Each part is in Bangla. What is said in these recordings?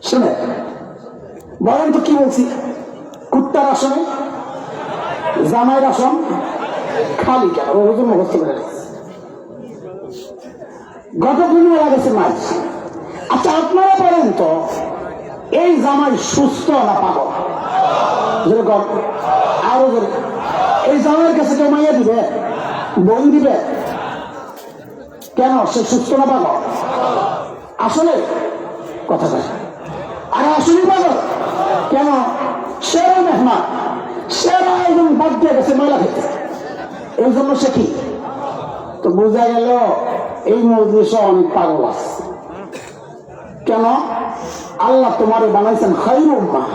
শুনে বলেন তো কি বলছি? কুত্তার আসনে জামাইয়ের আসন খালি কেন? ওজন মুখস্থ করে গত পূর্ণিমা গেছে মাছ। আচ্ছা আপনারা বলেন তো এই জামাই সুস্থ না পাগল? যেরকম আরো জোরে, এই জামাইয়ের কাছে কেউ মাইয়া দিবে, বোন দিবে? কেন? সে সুস্থ না পাগল? আসলে কথা বলে আরে আসলে পাগল কেন? সেরা মেহমান, সেরা একজন বাদ দিয়ে গেছে ময়লা খেতে, এই জন্য সে কি? তো বোঝা গেল এই মজলিসে অনেক পাগল আছে। কেন? আল্লাহ তোমারে বানাইছেন খায়রুল উম্মাহ,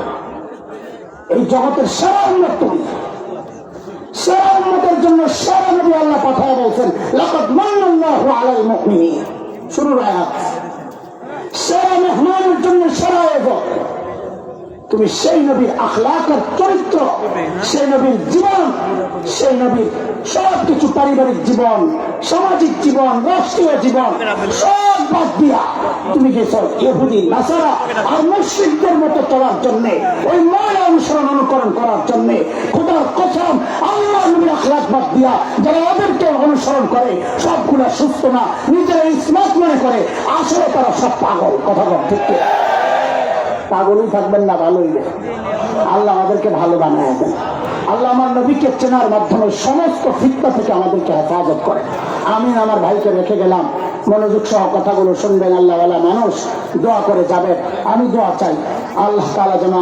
এই জগতের সেরা উম্মত তুমি। সেরা উম্মতের জন্য সেরা নবী আল্লাহ পাঠায় বলছেন লাকাদ মান্নাল্লাহু আলাল মুমিনিন, শুরুর আয়াত। সেরা মেহমানের জন্য সেরা আয়োজন। তুমি সেই নবীর আখলাকের চরিত্র, সেই নবীর জীবন, সেই নবীর সবকিছু, পারিবারিক জীবন, সামাজিক জীবন, রাষ্ট্রীয় জীবন সব বাদ দিয়া তুমি গেছো ইহুদি, নাসারা আর মুশরিকদের মতো চলার জন্য, ওই মায়া অনুকরণ করার জন্য। খোদার কসম, আল্লাহ নবীর আখলাক বাদ দিয়া যারা ওদেরকে অনুসরণ করে সবগুলা সুস্থ না, নিজেরা ইসলাম মনে করে, আসলে তারা সব পাগল। কথা বল ঠিক? পাগলই থাকবেন না, ভালো হইবে। আল্লাহ আমাদেরকে ভালো বানায় দেন। আল্লাহ আমার নবীকে চেনার মাধ্যমে সমস্ত ফিতনা থেকে আমাদেরকে হেফাজত করে। আমি আমার ভাইকে রেখে গেলাম, মনোযোগ সহ কথাগুলো শুনবেন। আল্লাহওয়ালা মানুষ দোয়া করে যাবে, আমি দোয়া চাই আল্লাহ তাআলা যেন